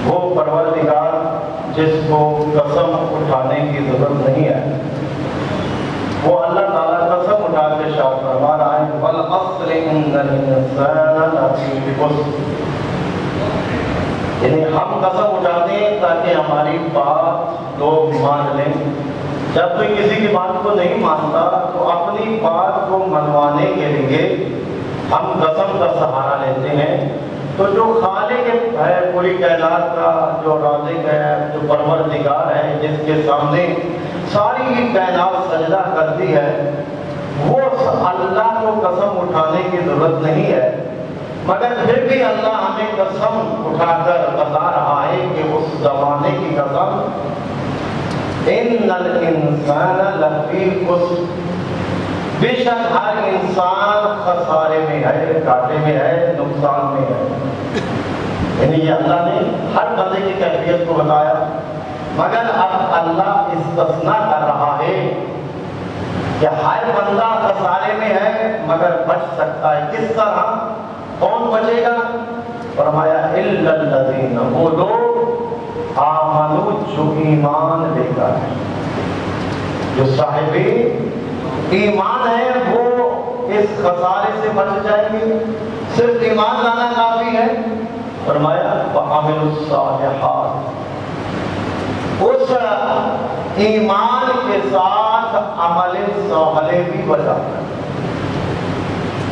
وہ پروردگار جس کو قسم اٹھانے کی ضرورت نہیں ہے، وہ اللہ تعالیٰ قسم اٹھا کے ارشاد فرما رہا ہے وَالْعَصْرِ إِنَّ الْإِنسَانَ لَفِي خُسْرٍ، یعنی ہم قسم اٹھاتے ہیں تاکہ ہماری بات لوگ مان لیں۔ جب کوئی کسی کی بات کو نہیں مانتا تو اپنی بات کو منوانے کے لیے ہم قسم کا سہارا لیتے ہیں۔ تو جو خالق ہے پوری کائنات کا، جو رازق ہے، جو پروردگار ہے، جس کے سامنے ساری کائنات سجدہ کرتی ہے، وہ اللہ کو قسم اٹھانے کی ضرورت نہیں ہے، مگر پھر بھی اللہ ہمیں قسم اٹھا کر بتا رہا ہے کہ اس زمانے کی قسم ان الانسان لفی خسر، بے شک ہر انسان خسارے میں ہے، گھاٹے میں ہے، نقصان میں ہے۔ یعنی یہ اللہ نے ہر بندے کی کیفیت کو بتایا، مگر اب اللہ استثناء کر رہا ہے کہ ہر بندہ خسارے میں ہے مگر بچ سکتا ہے۔ کس طرح؟ کون بچے گا؟ فرمایا الا الذین، وہ لوگ آمنوا جو ایمان لے کر، جو صاحب ایمان ہے وہ اس خسارے سے بچ جائیں گے۔ صرف ایمان لانا کافی ہے۔ فرمایا وَعَمِلُوا الصَّالِحَاتِ، اس ایمان کے ساتھ عمل صالح بھی بجا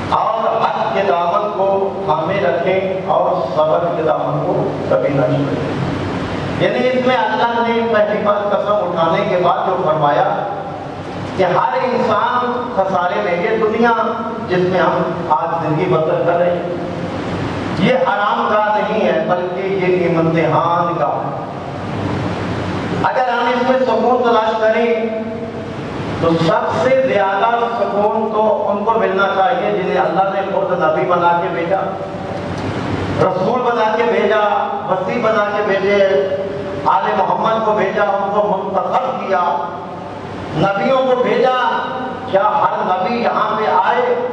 اور حق کے دامن کو تھامے رکھیں اور صبر کے دامن کو کبھی نہ چھوڑیں۔ یعنی اس میں اللہ نے پہلی بار قسم اٹھانے کے بعد جو فرمایا کہ ہر انسان خسارے میں، یہ دنیا جس میں ہم آج زندگی بسر کر رہے ہیں یہ حرام گاہ نہیں ہے، بلکہ یہ امتحان گاہ ہے۔ اگر ہم اس میں سکون تلاش کریں تو سب سے زیادہ سکون تو ان کو ملنا چاہیے جنہیں اللہ نے خود نبی بنا کے بھیجا، رسول بنا کے بھیجا، وصی بنا کے بھیجے، آل محمد کو بھیجا، ان کو منتخب کیا، نبیوں کو بھیجا۔ کیا ہر نبی یہاں پہ آئے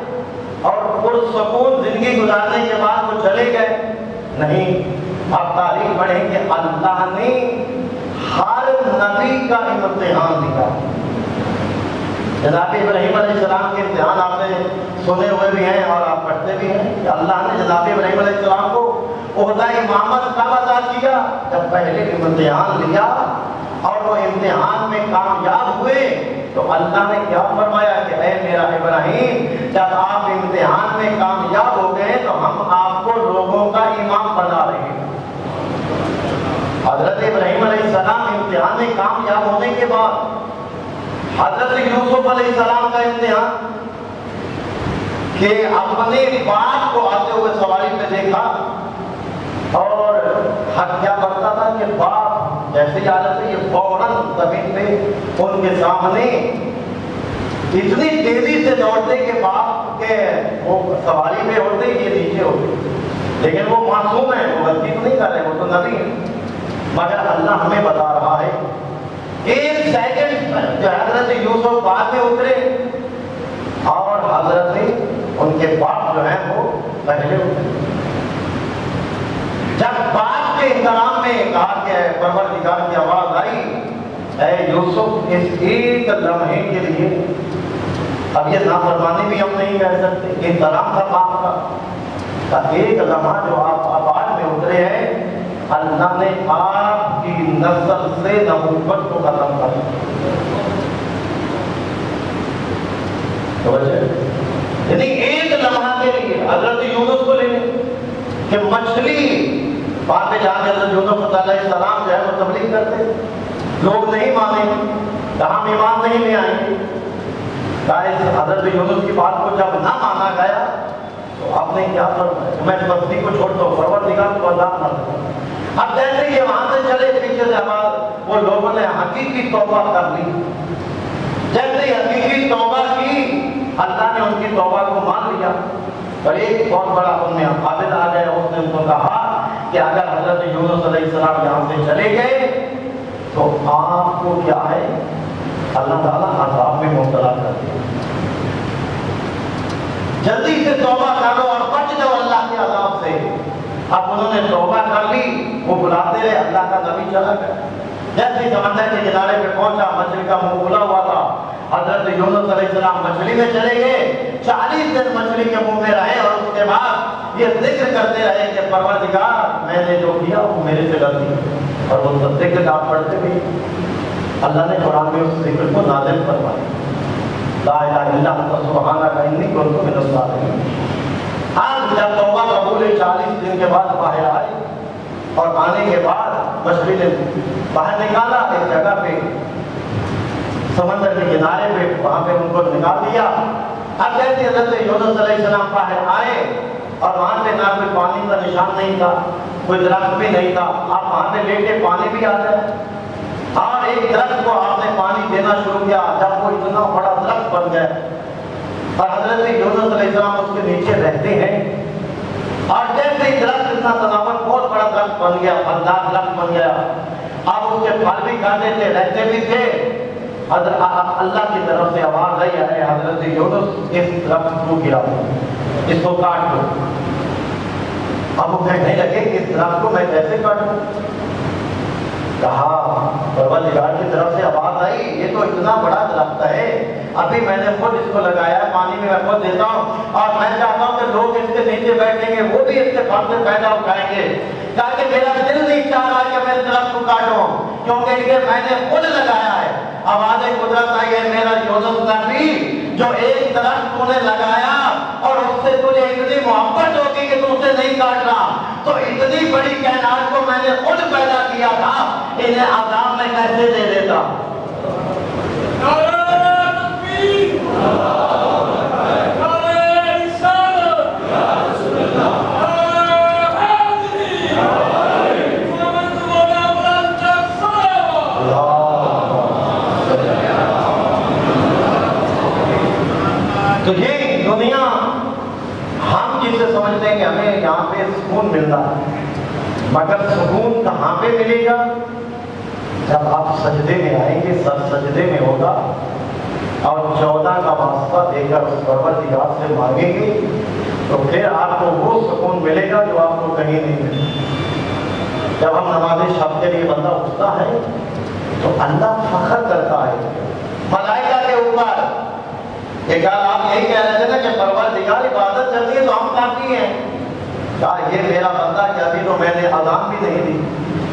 اور پرسکون زندگی گزارنے کے بعد وہ چلے گئے؟ نہیں۔ آپ تاریخ پڑھیں کہ اللہ نے ہر نبی کا امتحان دیا۔ جناب ابراہیم علیہ السلام کے امتحان آپ نے سنے ہوئے بھی ہیں اور آپ پڑھتے بھی ہیں کہ اللہ نے جناب ابراہیم علیہ السلام کو عہدہ امامت کب عطا کیا؟ جب پہلے امتحان لیا اور وہ امتحان میں کامیاب ہوئے تو اللہ نے کیا فرمایا کہ اے میرا ابراہیم، جب آپ امتحان میں کامیاب ہو گئے تو ہم آپ کو لوگوں کا امام بنا رہے ہیں۔ حضرت ابراہیم علیہ السلام امتحان میں کامیاب ہونے کے بعد حضرت یوسف علیہ السلام کا امتحان کہ اپنے باپ کو آتے ہوئے سواری پہ دیکھا اور حق کیا بنتا تھا کہ باپ جیسے حالت ہے یہ فوراً زمین پہ ان کے سامنے اتنی تیزی سے دوڑتے کہ باپ کے وہ سواری پہ ہوتے یہ نیچے ہوتے، لیکن وہ معصوم ہے، وہ غلطی تو نہیں کر رہے، وہ تو نبی ہے۔ مگر اللہ ہمیں بتا رہا ہے ایک سیکنڈ جو حضرت یوسف بعد میں اترے اور حضرت ان کے باپ جو ہیں وہ پہلے اترے۔ جب باپ کے احترام میں کہا کہ پروردگار کی آواز آئی اے یوسف اس ایک لمحے کے لیے، اب یہ نافرمانی بھی ہم نہیں کہہ سکتے، احترام تھا باپ کا ایک لمحہ جو آپ آباد میں اترے ہیں، اللہ نے آپ کی نسل سے نبوت کو ختم کر دیا۔ یعنی ایک لمحہ کے لیے حضرت یونس کو لے لیں کہ مچھلی وہاں پہ جا کے حضرت یونس علیہ السلام جو ہے وہ تبلیغ کرتے، لوگ نہیں مانے، ہم ایمان نہیں لے آئیں گے۔ حضرت یونس کی بات کو جب نہ مانا گیا تو آپ نے کیا فرمایا؟ میں بستی کو چھوڑ دو، پروردگار کو عذاب نہ دو۔ اب جیسے یہ وہاں سے چلے پیچھے سے آواز، وہ لوگوں نے حقیقی توبہ کر لی۔ جیسے ہی حقیقی توبہ کی اللہ نے ان کی توبہ کو مان لیا اور ایک بہت بڑا ان میں عابد آ گیا، اس نے ان کو کہا کہ اگر حضرت یونس علیہ السلام یہاں سے چلے گئے تو آپ کو کیا ہے اللہ تعالیٰ عذاب میں مبتلا کر دے، جلدی سے توبہ کرو اور بچ جاؤ اللہ کے عذاب سے۔ اب انہوں انہوں نے توبہ کر لی، وہ بلاتے رہے، اللہ کا نبی چلا گیا۔ جیسے سمندر کے کنارے پہ پہنچا، مچھلی کا منہ کھلا ہوا تھا، حضرت یونس علیہ السلام مچھلی میں چلے گئے، 40 دن مچھلی کے منہ میں رہے، اور اس کے بعد یہ ذکر کرتے رہے کہ پروردگار میں نے جو کیا وہ میرے سے غلطی ہے، اور وہ ذکر آپ پڑھتے بھی۔ اللہ نے قرآن میں اس ذکر کو نازل فرمایا، لا الہ الا انت سبحانک انی کنت من الظالمین۔ آج جب توبہ قبول 40 دن کے بعد باہر آئے، اور آنے کے بعد مچھلی نے باہر نکالا ایک جگہ پہ سمندر کے کنارے پہ، وہاں پہ ان کو نکال دیا۔ اب جیسے حضرت یونس علیہ السلام باہر آئے، اور وہاں پہ نہ کوئی پانی کا نشان نہیں تھا، کوئی درخت بھی نہیں تھا، آپ وہاں پہ لیٹے پانی بھی آ جائے، اور ایک درخت کو آپ نے پانی دینا شروع کیا، جب وہ اتنا بڑا درخت بن گیا، اور حضرت یونس علیہ السلام اس کے نیچے رہتے ہیں، اور جیسے ہی درخت اتنا تناور بہت بڑا درخت بن گیا، پھلدار درخت بن گیا، اب اس کے پھل بھی کھاتے تھے، رہتے بھی تھے، اللہ کی طرف سے آواز آئی ہے حضرت یونس اس درخت کو گرا دو، اس کو کاٹ دو۔ اب وہ کہنے لگے کہ اس درخت کو میں کیسے کاٹوں؟ کہا پروردگار کی طرف سے آواز آئی، یہ تو اتنا بڑا درخت ہے، ابھی میں نے خود اس کو لگایا ہے، پانی میں خود دیتا ہوں، اور میں چاہتا ہوں کہ لوگ اس کے نیچے بیٹھیں گے، وہ بھی اس کے پھل سے فائدہ اٹھائیں گے، تاکہ میرا دل نہیں چاہ رہا کہ میں اس درخت کو کاٹوں، کیونکہ یہ میں نے خود لگایا ہے۔ آواز قدرت آئی ہے، میرا یونس نبی، جو ایک درخت تو نے لگایا اور اس سے تجھے اتنی محبت ہوگی کہ تو اسے نہیں کاٹ رہا، تو اتنی بڑی کائنات کو میں نے خود پیدا کیا تھا، انہیں عذاب میں کیسے دے دیتا؟ تو یہ دنیا ہم جسے سمجھتے ہیں کہ ہمیں یہاں پہ سکون ملتا ہے، مگر سکون کہاں پہ ملے گا؟ جب آپ سجدے میں آئیں گے، سر سجدے میں ہوگا، اور 14 کا واسطہ دے کر اس پروردگار سے مانگیں گے، تو پھر آپ کو وہ سکون ملے گا جو آپ کو کہیں نہیں ملے۔ جب ہم نماز شب کے لیے بندہ اٹھتا ہے تو اللہ فخر کرتا ہے ملائکہ کے اوپر، کہ آپ یہی کہہ رہے تھے نا کہ پروردگار عبادت چلتی ہے تو ہم کافی ہیں، کہا یہ میرا بندہ کہ ابھی تو میں نے اذان بھی نہیں دی،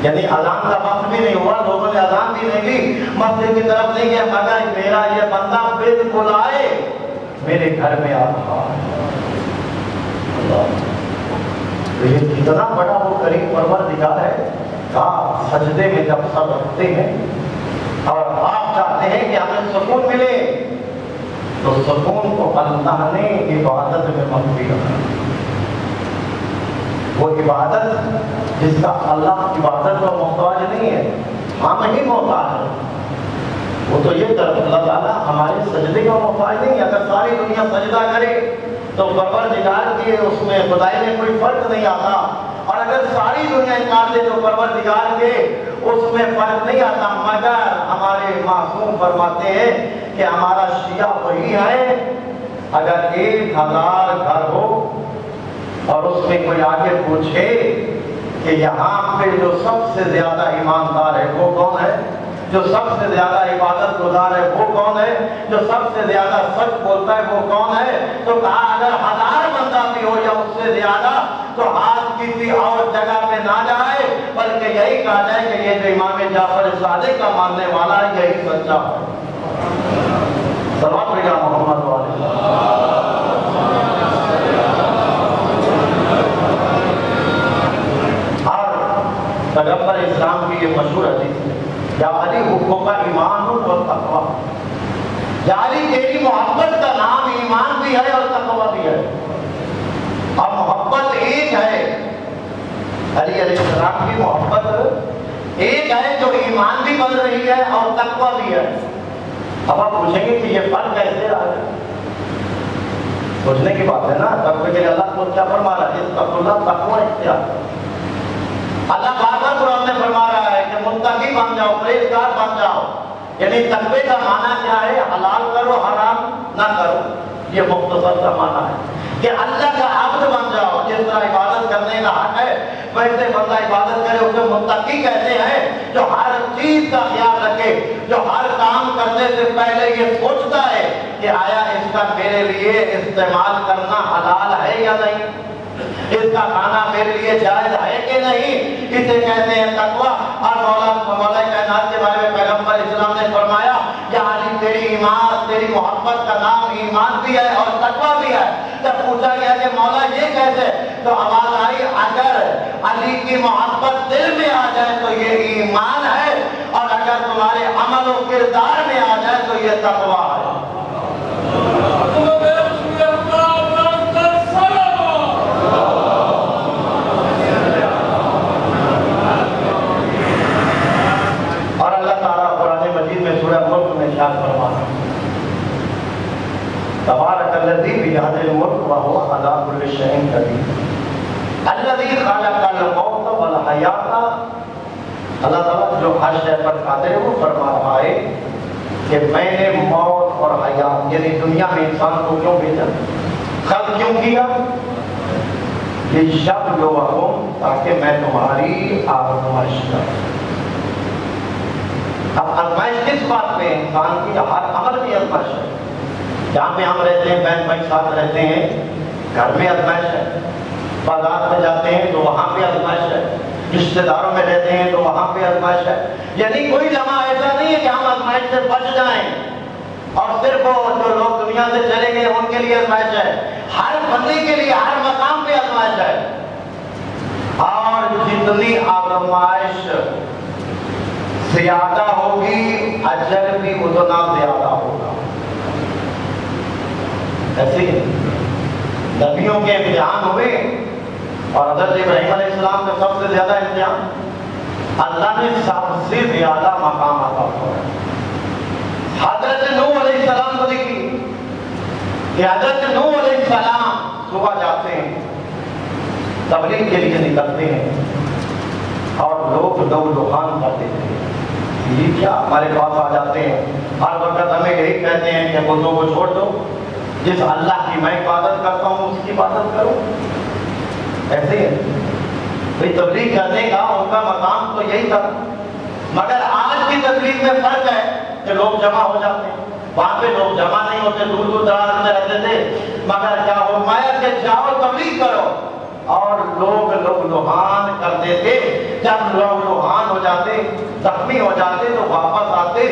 یعنی اذان کا وقت بھی نہیں ہوا، لوگوں نے اذان بھی نہیں دی، مسجد کی طرف نہیں گیا، مگر میرا یہ بندہ بالکل آئے میرے گھر میں آ رہا ہے۔ تو یہ کتنا بڑا وہ کریم پروردگار ہے، کہا سجدے میں جب سر رکھتے ہیں اور آپ چاہتے ہیں کہ ہمیں سکون ملے، تو سکون کو اللہ نے عبادت میں مخفی رکھا۔ وہ عبادت جس کا اللہ عبادت کا محتاج نہیں ہے، ہم ہی محتاج ہیں، وہ تو یہ طرف اللہ تعالیٰ ہمارے سجدے کا محتاج نہیں ہے۔ اگر ساری دنیا سجدہ کرے تو پروردگار کے اس میں خدائی میں کوئی فرق نہیں آتا، اور اگر ساری دنیا انکار دے تو پروردگار کے اس میں فرق نہیں آتا، مگر ہمارے معصوم فرماتے ہیں کہ ہمارا شیعہ وہی ہے، اگر 1000 گھر ہو اور اس میں کوئی آگے پوچھے کہ یہاں پہ جو سب سے زیادہ ایماندار ہے وہ کون ہے، جو سب سے زیادہ عبادت گزار ہے وہ کون ہے، جو سب سے زیادہ سچ بولتا ہے وہ کون ہے، تو کہا اگر 1000 بندہ بھی ہو یا اس سے زیادہ تو ہاتھ کسی اور جگہ پہ نہ جائے، بلکہ یہی کہا جائے کہ یہ جو امام جعفر صادق کا ماننے والا ہے یہی سچا ہے۔ صلوات پڑھیے محمد علیہ پیغمبر اسلام کی یہ مشہور حدیث ہے، یا علی حبک کا ایمان و تقویٰ، یا علی تیری محبت کا نام ایمان بھی ہے اور تقویٰ بھی ہے، اور محبت ایک ہے، علی علیہ السلام کی محبت ایک ہے جو ایمان بھی بن رہی ہے اور تقویٰ بھی ہے۔ اب آپ پوچھیں گے کہ یہ فرق کیسے آ گیا؟ سوچنے کی بات ہے نا، تقوی کے لیے اللہ کو کیا فرما رہا ہے؟ اتقوا اللہ، تقوی اختیار۔ اللہ بار بار قرآن میں فرما رہا ہے کہ متقی بن جاؤ، پرہیزگار بن جاؤ، یعنی تقوی کا معنی کیا ہے؟ حلال کرو حرام نہ کرو، یہ مختصر کا معنی ہے کہ اللہ کا عبد بن جاؤ۔ جس طرح عبادت کرنے کا حق ہے ویسے بندہ عبادت کرے اسے متقی کہتے ہیں، جو ہر چیز کا خیال رکھے، جو ہر کام کرنے سے پہلے یہ سوچتا ہے کہ آیا اس کا میرے لیے استعمال کرنا حلال ہے یا نہیں، اس کا کھانا میرے لیے جائز ہے کہ نہیں، اسے کہتے ہیں تقویٰ۔ اور مولا کائنات کے بارے میں پیغمبر اسلام نے فرمایا کہ علی تیری ایمان، تیری محبت کا نام ایمان بھی ہے اور تقویٰ بھی ہے۔ جب پوچھا گیا کہ مولا یہ کیسے، تو آواز آئی اگر علی کی محبت دل میں آ جائے تو یہ ایمان ہے، اور اگر تمہارے عمل و کردار میں آ جائے تو یہ تقویٰ ہے۔ اور اللہ تعالیٰ قرآن مجید میں سورہ ملک میں ارشاد فرماتا ہے تبارک الذی بیدہ الملک وہو علی کل شیء قدیر الذی خلق الموت والحیات۔ اللہ تعالیٰ جو ہر شے پر قادر ہے وہ فرما رہا ہے کہ میں نے موت اور حیات یعنی دنیا میں انسان کو کیوں بھیجا، خلق کیوں کیا، لِیَبْلُوَکُمْ تاکہ میں تمہاری آزمائش کروں۔ اب آزمائش کس بات میں؟ انسان کی ہر عمل کی آزمائش ہے۔ جہاں پہ ہم رہتے ہیں، بہن بھائی ساتھ رہتے ہیں، گھر میں آزمائش ہے، بازار میں جاتے ہیں تو وہاں پہ آزمائش ہے، رشتہ داروں میں رہتے ہیں تو وہاں پہ آزمائش ہے۔ یعنی کوئی لمحہ ایسا نہیں ہے کہ ہم آزمائش سے بچ جائیں، اور صرف وہ جو لوگ دنیا سے چلے گئے ان کے لیے آزمائش ہے۔ ہر بندے کے لیے ہر مقام پہ آزمائش ہے، اور جتنی آزمائش زیادہ ہوگی اجر بھی اتنا زیادہ ہوگا۔ ایسے نبیوں کے امتحان ہوئے، اور حضرت ابراہیم علیہ السلام کا سب سے زیادہ امتحان، اللہ نے سب سے زیادہ مقام عطا فرمایا۔ حضرت نوح علیہ السلام کو دیکھیے کہ حضرت نوح علیہ السلام صبح جاتے ہیں، تبلیغ کے لیے نکلتے ہیں، اور لوگ لوحان کرتے ہیں، یہ کیا ہمارے پاس آ جاتے ہیں، ہر وقت ہمیں یہی کہتے ہیں کہ بتوں کو چھوڑ دو، جس اللہ کی میں عبادت کرتا ہوں اس کی عبادت کرو۔ ایسے ہے بھئی تبلیغ کرنے کا ان کا مقام تو یہی تھا، مگر آج کی تبلیغ میں فرق ہے کہ لوگ جمع ہو جاتے ہیں، وہاں پہ لوگ جمع نہیں ہوتے، دور دور دراز میں رہتے تھے، مگر کیا فرمایا کہ جاؤ تبلیغ کرو، اور لوگ لوحان کرتے تھے۔ جب لوگ لوحان ہو جاتے، زخمی ہو جاتے تو واپس آتے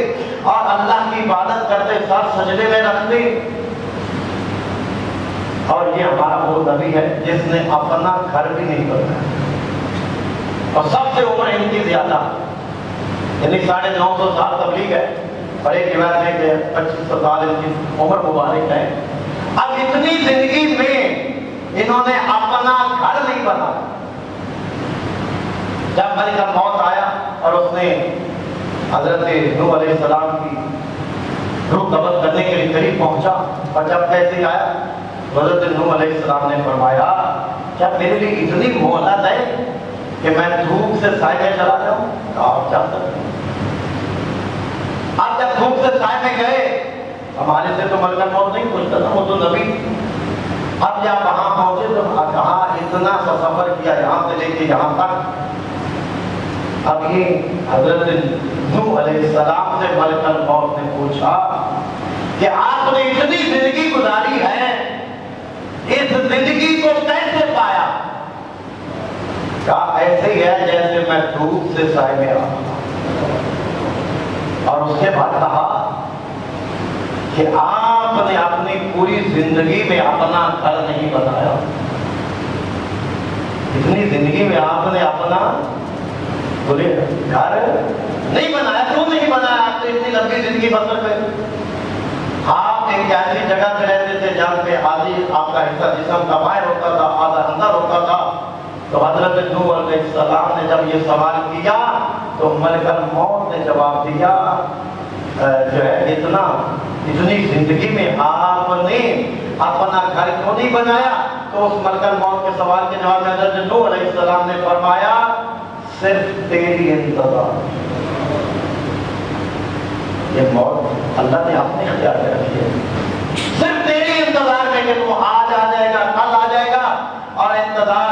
اور اللہ کی عبادت کرتے، سر سجدے میں رکھتے۔ اور یہ ہمارا وہ نبی ہے جس نے اپنا گھر بھی نہیں بنایا، اور سب سے عمر ان کی زیادہ، یعنی 950 سال تبلیغ ہے، اور ایک روایت ہے کہ 2500 سال ان کی عمر مبارک ہے۔ اب اتنی زندگی میں انہوں نے اپنا گھر نہیں بنایا۔ جب ملک الموت آیا اور اس نے حضرت نوح علیہ السلام کی روح قبض کرنے کے لیے قریب پہنچا، اور جب کیسے آیا، حضرت نوح علیہ السلام نے فرمایا کیا میرے لیے اتنی مہلت ہے کہ میں دھوپ سے سائے میں چلا جاؤں؟ آپ جا سکتے ہیں۔ آپ جب دھوپ سے سائے میں گئے، ہمارے سے تو ملک الموت نہیں پوچھتا تھا، وہ تو نبی۔ اب جب وہاں پہنچے تو کہا اتنا سا سفر کیا یہاں سے لے کے یہاں تک۔ اب یہ حضرت نوح علیہ السلام سے ملک الموت نے پوچھا کہ آپ نے اتنی زندگی گزاری ہے، اس زندگی کو کیسے پایا؟ کہا ایسے ہی ہے جیسے میں دھوپ سے سائے میں آتا۔ اور اس کے بعد کہا کہ آپ نے اپنی پوری زندگی میں اپنا گھر نہیں بنایا، اتنی زندگی میں آپ نے اپنا بولے گھر نہیں بنایا۔ کیوں نہیں بنایا؟ آپ تو اتنی لمبی زندگی بسر کری، آپ ایک ایسی جگہ پہ رہتے تھے جہاں پہ آدھی آپ کا حصہ جسم کا باہر ہوتا تھا، آدھا اندر ہوتا تھا۔ تو حضرت نوح علیہ السلام نے جب یہ سوال کیا تو ملک الموت نے جواب دیا جو ہے اتنی زندگی میں آپ نے اپنا گھر کیوں نہیں بنایا؟ تو اس ملک الموت کے سوال کے جواب میں حضرت نوح علیہ السلام نے فرمایا صرف تیری انتظار۔ یہ موت اللہ نے اپنے اختیار میں رکھی ہے، صرف تیری انتظار میں کہ تو آج آ جائے گا، کل آ جائے گا، اور انتظار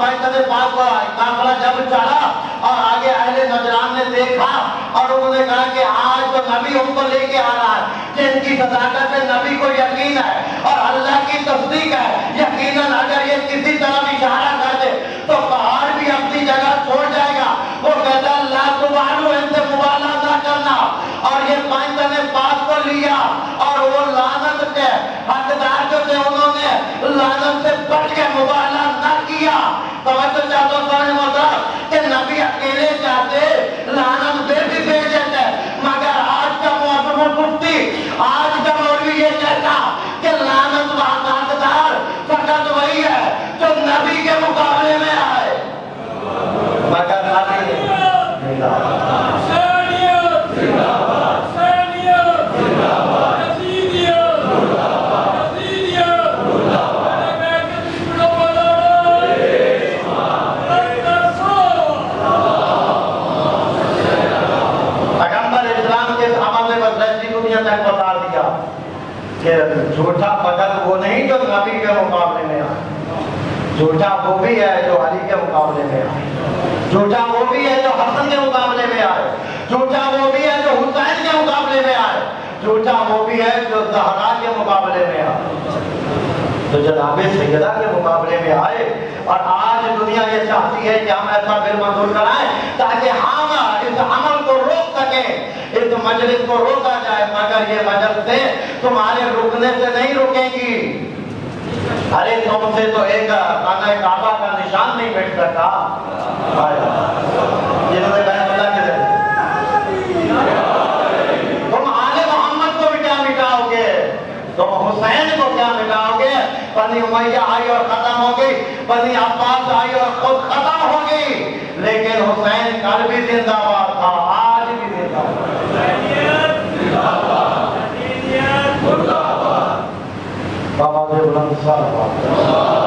بیت پاک کو قافلہ جب چلا اور آگے اہل نجران نے دیکھا اور انہوں نے کہا کہ آج تو نبی ان کو لے کے آ رہا ہے جن کی صداقت پہ نبی کو یقین ہے اور اللہ کی تصدیق ہے، یقیناً اگر یہ کسی طرف اشارہ کر دے تو پہاڑ بھی اپنی جگہ چھوڑ جائے گا۔ وہ کہتا ہے لا تبالو، ان سے مبالغہ نہ کرنا، اور یہ بیت پاک کو لیا اور وہ لعنت کے حقدار جو تھے انہوں نے لعنت سے بچ کے مبالغہ نہ کیا۔ توجہ چاہتا ہوں سمجھ محترم کہ نبی اکیلے چاہتے لعنت بے بھی بھیج دیتے، مگر آج کا مفتی، آج کا مولوی یہ کہتا کہ لعنت و حقدار فقط وہی ہے جو نبی کے مقابلے میں آئے، مگر نبی نہیں آئے۔ بتا دیا کہ جھوٹا بدل وہ نہیں جو نبی کے مقابلے میں آئے، جھوٹا وہ بھی ہے جو علی کے مقابلے میں آئے، جھوٹا وہ بھی ہے جو حسن کے مقابلے میں آئے، جھوٹا وہ بھی ہے جو حسین کے مقابلے میں آئے، جھوٹا وہ بھی ہے جو زہرا کے مقابلے میں آئے، تو جناب سیدہ کے مقابلے میں آئے۔ اور آج دنیا یہ چاہتی ہے کہ ہم ایسا بل منظور کرائیں تاکہ ہم اس عمل کو روک سکیں، اس مجلس کو روکا جائے، مگر یہ مجلسیں تمہارے رکنے سے نہیں رکیں گی۔ ارے تم سے تو ایک خانہ کعبہ کا نشان نہیں مٹ سکا، جنہوں نے بیت اللہ کے تم آل محمد کو بھی کیا مٹاؤ گے، تم حسین کو کیا مٹاؤ گے؟ بنی امیہ آئی اور ختم ہو گئی، بنی عباس آئی اور خود ختم ہو گئی، لیکن حسین کل بھی زندہ باد تھا، آج بھی زندہ باد۔ بابا سے بلند صاحب